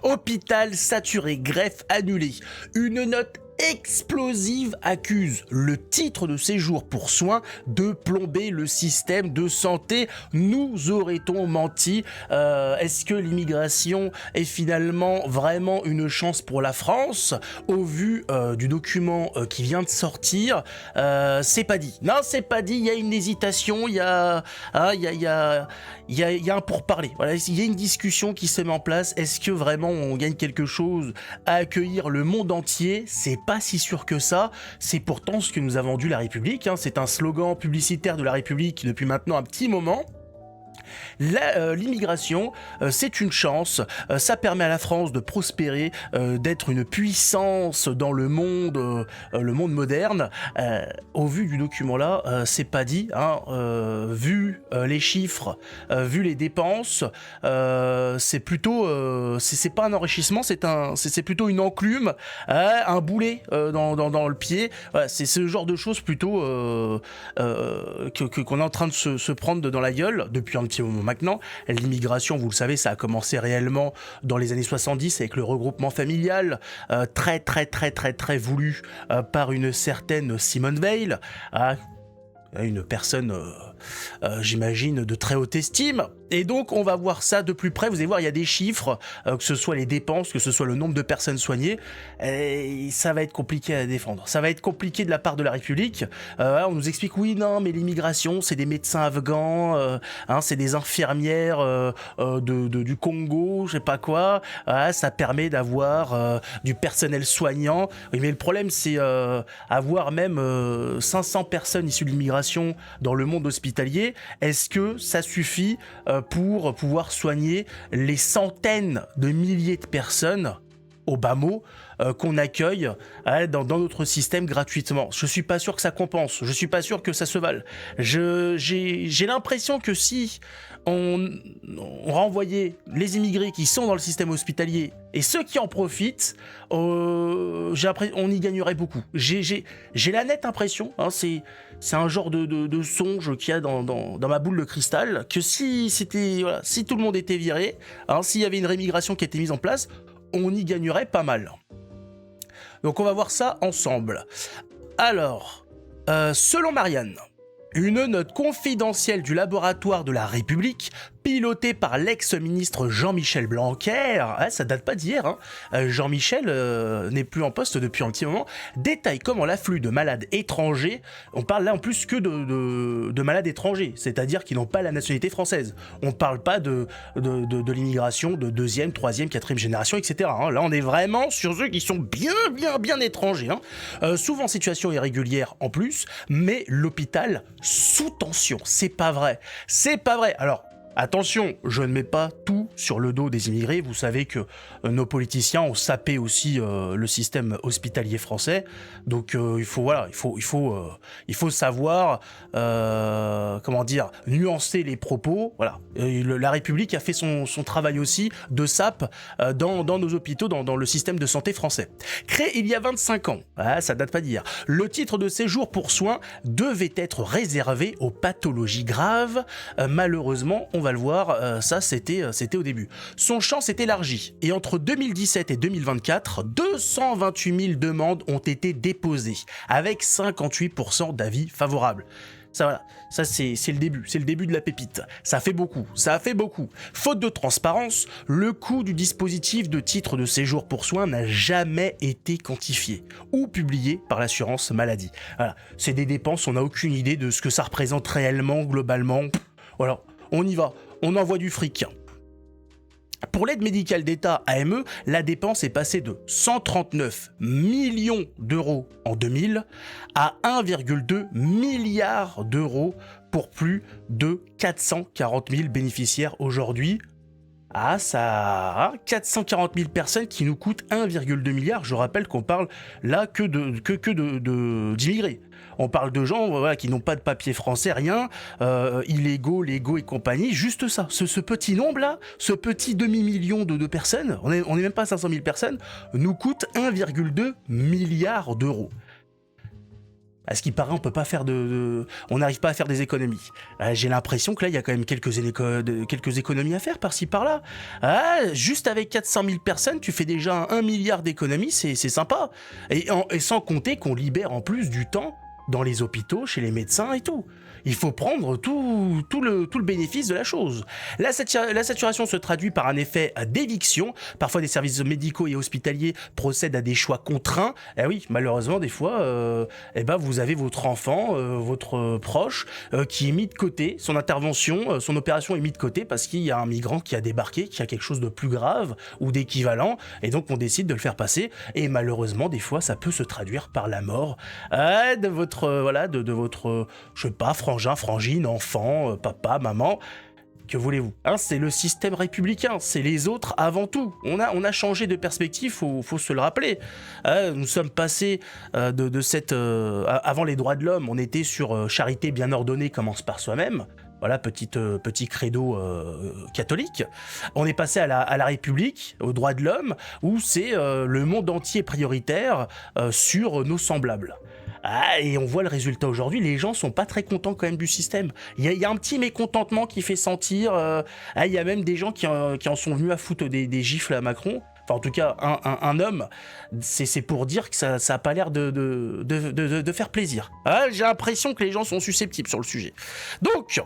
Hôpital saturé, greffe annulée. Une note explosive accuse le titre de séjour pour soins de plomber le système de santé. Nous aurait-on menti? Est-ce que l'immigration est finalement vraiment une chance pour la France? Au vu du document qui vient de sortir, c'est pas dit. Non, c'est pas dit, il y a une hésitation, il y a un pourparler. Voilà, il y a une discussion qui se met en place. Est-ce que vraiment on gagne quelque chose à accueillir le monde entier? C'est pas si sûr que ça. C'est pourtant ce que nous a vendu la République. C'est un slogan publicitaire de la République depuis maintenant un petit moment. L'immigration, c'est une chance, ça permet à la France de prospérer, d'être une puissance dans le monde moderne. Au vu du document là, c'est pas dit, vu les chiffres, vu les dépenses, c'est plutôt, c'est pas un enrichissement, c'est plutôt une enclume, un boulet dans le pied. Voilà, c'est ce genre de choses plutôt qu'on est en train de se prendre dans la gueule depuis un petit moment maintenant. L'immigration, vous le savez, ça a commencé réellement dans les années 70 avec le regroupement familial, très voulu par une certaine Simone Veil, une personne, j'imagine, de très haute estime. Et donc on va voir ça de plus près. Vous allez voir, il y a des chiffres, que ce soit les dépenses, que ce soit le nombre de personnes soignées, et ça va être compliqué à défendre. Ça va être compliqué de la part de la République. On nous explique, oui, non, mais l'immigration, c'est des médecins afghans, c'est des infirmières du Congo, je sais pas quoi. Ça permet d'avoir du personnel soignant. Oui, mais le problème, c'est avoir même 500 personnes issues de l'immigration dans le monde hospitalier. Est-ce que ça suffit pour pouvoir soigner les centaines de milliers de personnes, au bas mot, qu'on accueille dans notre système gratuitement? Je suis pas sûr que ça compense, je suis pas sûr que ça se vale. J'ai l'impression que si on renvoyait les immigrés qui sont dans le système hospitalier et ceux qui en profitent, on y gagnerait beaucoup. J'ai la nette impression, c'est un genre de songe qu'il y a dans ma boule de cristal, que si tout le monde était viré, s'il y avait une rémigration qui était mise en place, on y gagnerait pas mal. Donc on va voir ça ensemble. Alors, selon Marianne, une note confidentielle du laboratoire de la République, pilotée par l'ex-ministre Jean-Michel Blanquer, ça date pas d'hier, Jean-Michel n'est plus en poste depuis un petit moment, détaille comment l'afflux de malades étrangers, on parle là en plus que de malades étrangers, c'est-à-dire qui n'ont pas la nationalité française. On parle pas de l'immigration de deuxième, troisième, quatrième génération, etc. Là on est vraiment sur ceux qui sont bien étrangers. Souvent en situation irrégulière en plus, mais l'hôpital sous tension. C'est pas vrai. Alors, attention, je ne mets pas tout sur le dos des immigrés. Vous savez que nos politiciens ont sapé aussi le système hospitalier français. Donc il faut savoir nuancer les propos. Voilà. La République a fait son travail aussi de sape dans nos hôpitaux, dans le système de santé français. Créé il y a 25 ans, ça date pas d'hier, le titre de séjour pour soins devait être réservé aux pathologies graves. Malheureusement, on va le voir, ça c'était au début. Son champ s'est élargi et entre 2017 et 2024, 228 000 demandes ont été déposées avec 58% d'avis favorables. Ça c'est le début de la pépite. Ça a fait beaucoup. Faute de transparence, le coût du dispositif de titre de séjour pour soins n'a jamais été quantifié ou publié par l'assurance maladie. Voilà, c'est des dépenses, on n'a aucune idée de ce que ça représente réellement, globalement. Voilà, on y va, on envoie du fric. Pour l'aide médicale d'État AME, la dépense est passée de 139 millions d'euros en 2000 à 1,2 milliard d'euros pour plus de 440 000 bénéficiaires aujourd'hui. Ça 440 000 personnes qui nous coûtent 1,2 milliard. Je rappelle qu'on parle là que d'immigrés. On parle de gens qui n'ont pas de papier français, rien, illégaux, légaux et compagnie. Juste ça, ce petit nombre-là, ce petit demi-million de personnes, on est même pas à 500 000 personnes, nous coûte 1,2 milliard d'euros. À ce qui paraît, on peut pas faire on n'arrive pas à faire des économies. J'ai l'impression que là, il y a quand même quelques économies à faire par-ci par-là. Juste avec 400 000 personnes, tu fais déjà 1 milliard d'économies, c'est sympa. Et sans compter qu'on libère en plus du temps dans les hôpitaux, chez les médecins et tout. Il faut prendre tout le bénéfice de la chose. La saturation se traduit par un effet d'éviction. Parfois, des services médicaux et hospitaliers procèdent à des choix contraints. Eh oui, malheureusement, des fois, vous avez votre enfant, votre proche, qui est mis de côté. Son intervention, son opération est mise de côté parce qu'il y a un migrant qui a débarqué, qui a quelque chose de plus grave ou d'équivalent. Et donc, on décide de le faire passer. Et malheureusement, des fois, ça peut se traduire par la mort de votre, je sais pas, frangin, frangine, enfant, papa, maman, que voulez-vous, c'est le système républicain, c'est les autres avant tout. On a changé de perspective, faut se le rappeler. Nous sommes passés de cette... avant les droits de l'homme, on était sur charité bien ordonnée commence par soi-même. Voilà, petit credo catholique. On est passé à la République, aux droits de l'homme, où c'est le monde entier prioritaire sur nos semblables. Et on voit le résultat aujourd'hui, les gens sont pas très contents quand même du système. Il y a un petit mécontentement qui fait sentir. Il y a même des gens qui en sont venus à foutre des gifles à Macron. Enfin, en tout cas, un homme, c'est pour dire que ça a pas l'air de faire plaisir. J'ai l'impression que les gens sont susceptibles sur le sujet. Donc,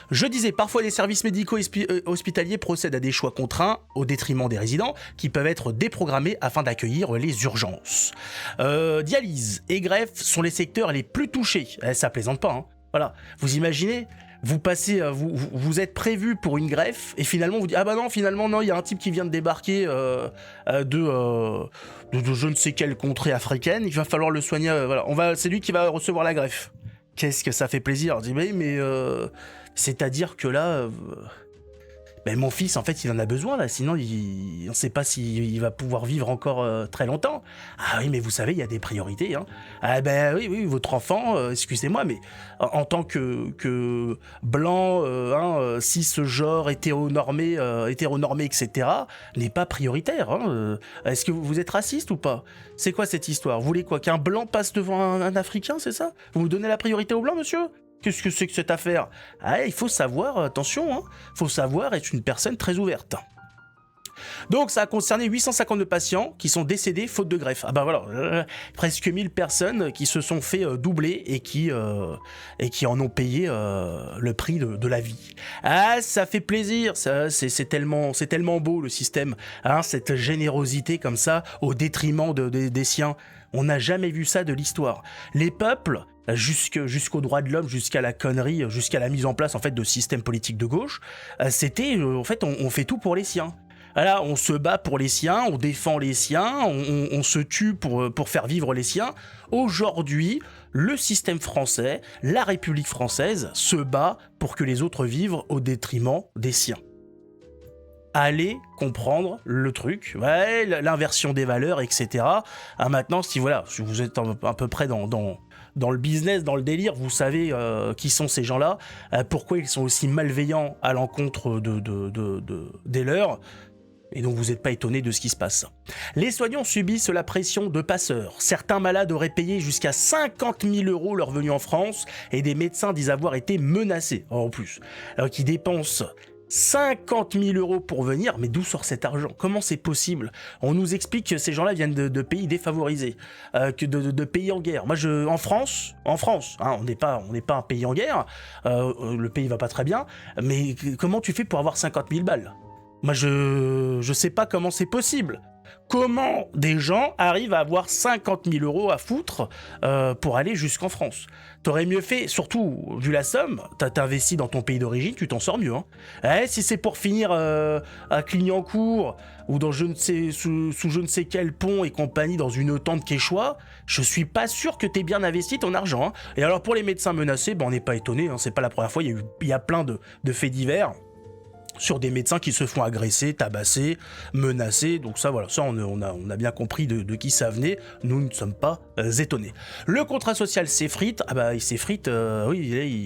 je disais, parfois les services médicaux hospitaliers procèdent à des choix contraints au détriment des résidents qui peuvent être déprogrammés afin d'accueillir les urgences. Dialyse et greffe sont les secteurs les plus touchés. Ça plaisante pas, hein. Voilà. Vous imaginez, vous passez, vous êtes prévu pour une greffe et finalement vous dites finalement non, il y a un type qui vient de débarquer de je ne sais quelle contrée africaine, il va falloir le soigner. C'est lui qui va recevoir la greffe. Qu'est-ce que ça fait plaisir. Je dis mais c'est-à-dire que là, mon fils, en fait, il en a besoin, là. Sinon, on ne sait pas s'il va pouvoir vivre encore très longtemps. Ah oui, mais vous savez, il y a des priorités, hein. Oui, votre enfant, excusez-moi, mais en tant que blanc, cisgenre, hétéronormé, etc., n'est pas prioritaire, hein. Est-ce que vous êtes raciste ou pas? C'est quoi cette histoire? Vous voulez quoi? Qu'un blanc passe devant un Africain, c'est ça? Vous donnez la priorité aux blancs, monsieur? Qu'est-ce que c'est que cette affaire? Il faut savoir, attention, hein, faut savoir être une personne très ouverte. Donc ça a concerné 852 patients qui sont décédés faute de greffe. Presque 1000 personnes qui se sont fait doubler et qui en ont payé le prix de la vie. Ça fait plaisir, c'est tellement beau le système, hein, cette générosité comme ça au détriment des siens. On n'a jamais vu ça de l'histoire. Les peuples, jusqu'aux droits de l'homme, jusqu'à la connerie, jusqu'à la mise en place en fait de systèmes politiques de gauche, c'était en fait on fait tout pour les siens. Voilà, on se bat pour les siens, on défend les siens, on se tue pour faire vivre les siens. Aujourd'hui, le système français, la République française se bat pour que les autres vivent au détriment des siens. Allez comprendre le truc, l'inversion des valeurs, etc. Maintenant, si vous êtes à peu près dans le business, dans le délire, vous savez qui sont ces gens-là, pourquoi ils sont aussi malveillants à l'encontre des leurs, et donc vous n'êtes pas étonné de ce qui se passe. Les soignants subissent la pression de passeurs. Certains malades auraient payé jusqu'à 50 000 € leur venue en France, et des médecins disent avoir été menacés, en plus. Alors qu'ils dépensent 50 000 € pour venir, mais d'où sort cet argent? Comment c'est possible? On nous explique que ces gens-là viennent de pays défavorisés, que de pays en guerre. Moi, en France, hein, on n'est pas un pays en guerre, le pays va pas très bien, mais comment tu fais pour avoir 50 000 balles? Moi, je sais pas comment c'est possible. Comment des gens arrivent à avoir 50 000 € à foutre pour aller jusqu'en France? T'aurais mieux fait, surtout vu la somme, t'as investi dans ton pays d'origine, tu t'en sors mieux. Hein. Si c'est pour finir à Clignancourt ou dans sous je ne sais quel pont et compagnie dans une tente quechua, je suis pas sûr que t'aies bien investi ton argent. Hein. Et alors pour les médecins menacés, on n'est pas étonné, hein, c'est pas la première fois, il y a plein de faits divers. sur des médecins qui se font agresser, tabasser, menacer. Donc ça, voilà, ça on a bien compris de qui ça venait. Nous ne sommes pas étonnés. Le contrat social s'effrite. Ah bah il s'effrite, oui,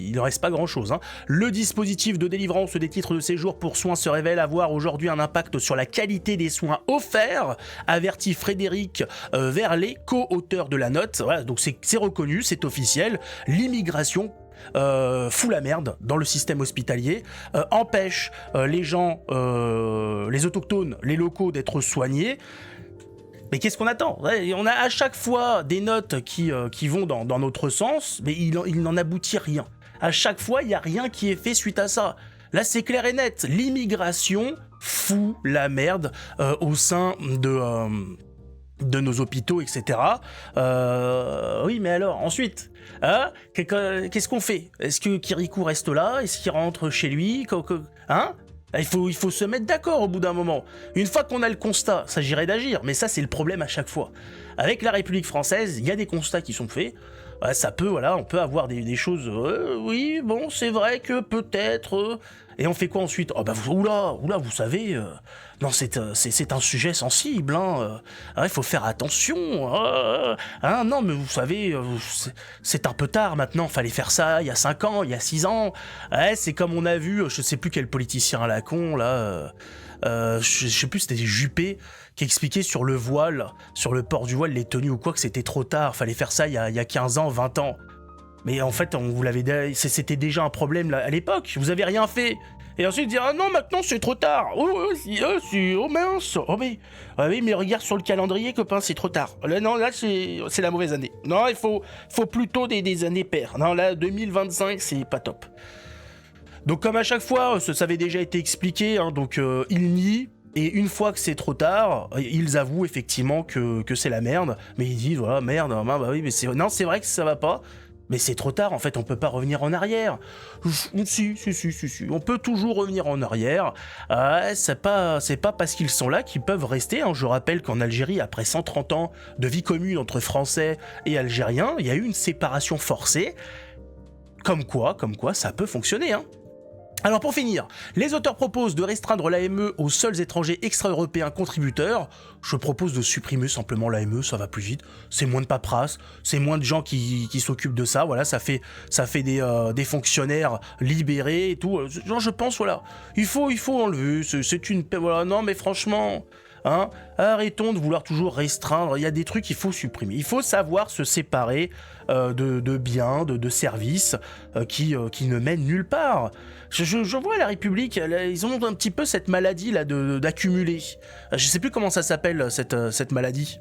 il ne reste pas grand-chose. Hein. Le dispositif de délivrance des titres de séjour pour soins se révèle avoir aujourd'hui un impact sur la qualité des soins offerts, avertit Frédéric Verlet, co-auteur de la note. Voilà, donc c'est reconnu, c'est officiel. L'immigration fout la merde dans le système hospitalier, empêche les gens, les autochtones, les locaux d'être soignés. Mais qu'est-ce qu'on attend ? On a à chaque fois des notes qui vont dans notre sens, mais il n'en aboutit rien. À chaque fois, il n'y a rien qui est fait suite à ça. Là, c'est clair et net. L'immigration fout la merde au sein de nos hôpitaux, etc. Oui, mais alors, ensuite, hein, qu'est-ce qu'on fait ? Est-ce que Kirikou reste là ? Est-ce qu'il rentre chez lui ? Hein ? Il faut se mettre d'accord au bout d'un moment. Une fois qu'on a le constat, il s'agirait d'agir, mais ça, c'est le problème à chaque fois. Avec la République française, il y a des constats qui sont faits. Ça peut, voilà, on peut avoir des choses... oui, bon, c'est vrai que peut-être... Et on fait quoi ensuite ? Oh bah, oula, vous savez... non, c'est un sujet sensible, hein. Il faut faire attention. Hein, non, mais vous savez, c'est un peu tard maintenant. Fallait faire ça il y a 5 ans, il y a 6 ans. Ouais, c'est comme on a vu, je sais plus quel politicien à la con, là... je sais plus, c'était Juppé qui expliquait sur le voile, sur le port du voile, les tenues ou quoi, que c'était trop tard, fallait faire ça il y a 15 ans, 20 ans. Mais en fait, on vous l'avait dit, c'était déjà un problème là, à l'époque, vous avez rien fait. Et ensuite dire, ah non, maintenant c'est trop tard. Oh mince. Oh mais, ah oui, mais regarde sur le calendrier, copain, c'est trop tard. Là, non, là c'est la mauvaise année. Non, il faut plutôt des années paires. Non, là, 2025, c'est pas top. Donc comme à chaque fois, ça avait déjà été expliqué, hein, donc ils nient, et une fois que c'est trop tard, ils avouent effectivement que c'est la merde, mais ils disent, voilà, merde, bah oui, mais c'est vrai que ça va pas, mais c'est trop tard, en fait, on peut pas revenir en arrière. Si, on peut toujours revenir en arrière, c'est pas parce qu'ils sont là qu'ils peuvent rester, hein. Je rappelle qu'en Algérie, après 130 ans de vie commune entre Français et Algériens, il y a eu une séparation forcée, comme quoi, ça peut fonctionner, hein. Alors pour finir, les auteurs proposent de restreindre l'AME aux seuls étrangers extra-européens contributeurs. Je propose de supprimer simplement l'AME, ça va plus vite, c'est moins de paperasse, c'est moins de gens qui s'occupent de ça, voilà, ça fait des fonctionnaires libérés et tout. Genre je pense, voilà, il faut enlever, c'est une... Voilà, non mais franchement... Hein, arrêtons de vouloir toujours restreindre, il y a des trucs qu'il faut supprimer. Il faut savoir se séparer de biens, de services qui ne mènent nulle part. Je vois la République, ils ont un petit peu cette maladie là d'accumuler. Je sais plus comment ça s'appelle cette maladie.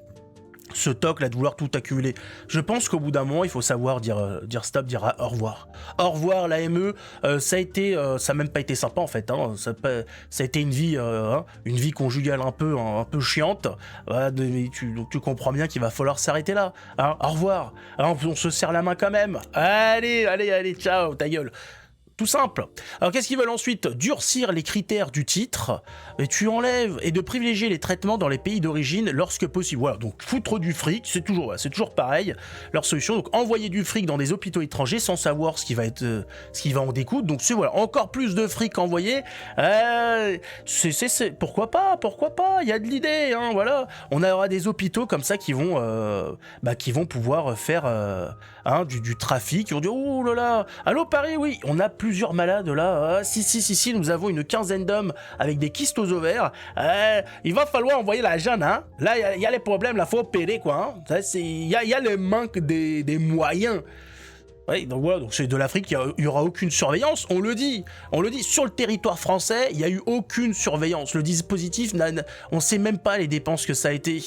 Ce toc là de vouloir tout accumuler. Je pense qu'au bout d'un moment il faut savoir dire stop, dire au revoir. Au revoir l'AME, ça a même pas été sympa en fait, hein. Ça a été une vie conjugale un peu chiante. Voilà, donc tu comprends bien qu'il va falloir s'arrêter là. Hein, au revoir. Hein, on se serre la main quand même. Allez, ciao, ta gueule. Tout simple. Alors qu'est-ce qu'ils veulent ensuite ? Durcir les critères du titre, et tu enlèves, et de privilégier les traitements dans les pays d'origine lorsque possible. Voilà, donc foutre du fric, c'est toujours pareil, leur solution. Donc envoyer du fric dans des hôpitaux étrangers sans savoir ce qui va en découdre. Donc c'est voilà, encore plus de fric envoyé. Pourquoi pas, il y a de l'idée, hein, voilà. On aura des hôpitaux comme ça qui vont pouvoir faire du trafic. Ils vont dire, oh là là, allô Paris, oui, on a plusieurs malades là. Si, nous avons une quinzaine d'hommes avec des kystes aux ovaires. Il va falloir envoyer la jeune, hein. Là, il y a les problèmes, là, faut opérer, quoi. Hein. Il y a le manque des moyens. Oui, donc voilà, donc c'est de l'Afrique, il n'y aura aucune surveillance, on le dit, sur le territoire français, il n'y a eu aucune surveillance. Le dispositif, on ne sait même pas les dépenses que ça a été.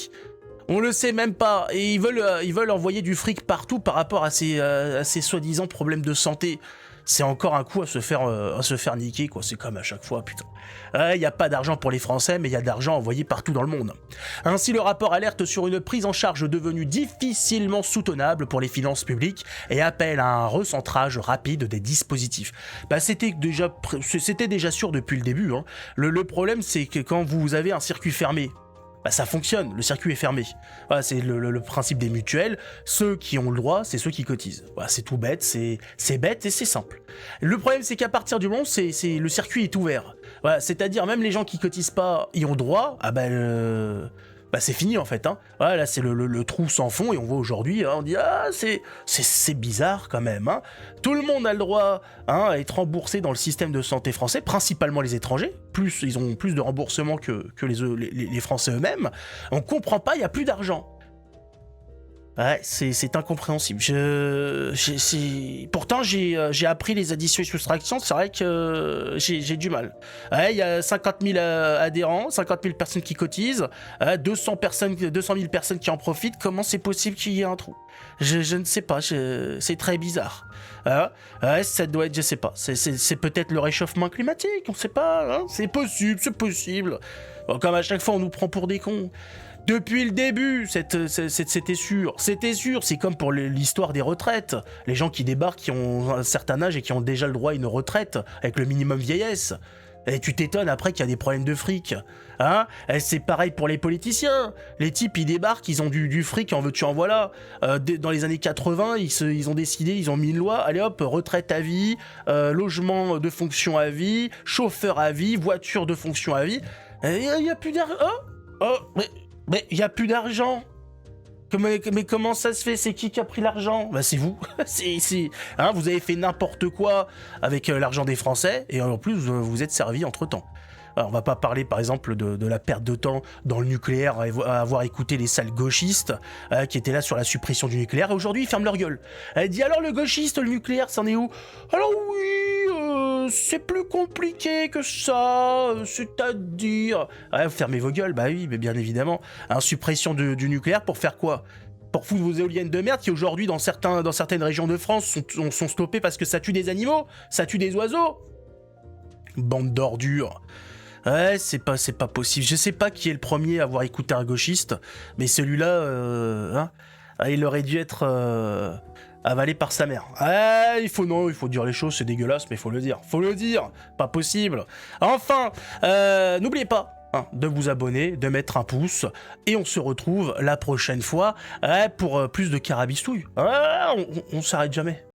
On le sait même pas, et ils veulent envoyer du fric partout par rapport à ces soi-disant problèmes de santé. C'est encore un coup à se faire niquer, quoi. C'est comme à chaque fois, putain. Il n'y a pas d'argent pour les Français, mais il y a d'argent envoyé partout dans le monde. Ainsi, le rapport alerte sur une prise en charge devenue difficilement soutenable pour les finances publiques et appelle à un recentrage rapide des dispositifs. C'était déjà sûr depuis le début, hein. Le problème, c'est que quand vous avez un circuit fermé, bah ça fonctionne, le circuit est fermé. Voilà, c'est le principe des mutuelles, ceux qui ont le droit, c'est ceux qui cotisent. Voilà, c'est tout bête, c'est bête et c'est simple. Le problème, c'est qu'à partir du moment où le circuit est ouvert, voilà, c'est-à-dire même les gens qui cotisent pas y ont droit, ah bah c'est fini en fait. Hein. Voilà, là c'est le trou sans fond et on voit aujourd'hui, hein, on dit ah c'est bizarre quand même. Hein. Tout le monde a le droit à être remboursé dans le système de santé français, principalement les étrangers. Ils ont plus de remboursement que les Français eux-mêmes. On comprend pas, il y a plus d'argent. Ouais, c'est incompréhensible. Pourtant, j'ai appris les additions et soustractions, c'est vrai que j'ai du mal. Ouais, il y a 50 000 adhérents, 50 000 personnes qui cotisent, 200 000 personnes qui en profitent. Comment c'est possible qu'il y ait un trou? Je ne sais pas, c'est très bizarre. Ouais, ça doit être, je sais pas, c'est peut-être le réchauffement climatique, on sait pas, hein, c'est possible. Bon, comme à chaque fois, on nous prend pour des cons. Depuis le début, c'était sûr, c'est comme pour l'histoire des retraites. Les gens qui débarquent, qui ont un certain âge et qui ont déjà le droit à une retraite, avec le minimum vieillesse. Et tu t'étonnes après qu'il y a des problèmes de fric. Hein? Et c'est pareil pour les politiciens. Les types, ils débarquent, ils ont du fric, en veux-tu en voilà. Dans les années 80, ils ont décidé, ils ont mis une loi, allez hop, retraite à vie, logement de fonction à vie, chauffeur à vie, voiture de fonction à vie. Il n'y a plus d'argent. Mais il n'y a plus d'argent. Mais comment ça se fait? C'est qui a pris l'argent? Bah c'est vous. Hein, vous avez fait n'importe quoi avec l'argent des Français et en plus vous êtes servi entre-temps. Alors, on va pas parler par exemple de la perte de temps dans le nucléaire à avoir écouté les sales gauchistes qui étaient là sur la suppression du nucléaire et aujourd'hui ils ferment leur gueule. Elle dit alors le gauchiste, le nucléaire, c'en est où? Alors oui, c'est plus compliqué que ça, c'est-à-dire... Ouais, vous fermez vos gueules, bah oui, mais bien évidemment. Hein, suppression du nucléaire pour faire quoi? Pour foutre vos éoliennes de merde qui aujourd'hui dans certaines régions de France sont stoppées parce que ça tue des animaux, ça tue des oiseaux. Bande d'ordures. Ouais, c'est pas possible. Je sais pas qui est le premier à avoir écouté un gauchiste, mais celui-là, il aurait dû être avalé par sa mère. Il faut dire les choses, c'est dégueulasse, mais faut le dire. Pas possible. Enfin, n'oubliez pas de vous abonner, de mettre un pouce, et on se retrouve la prochaine fois pour plus de carabistouilles. On s'arrête jamais.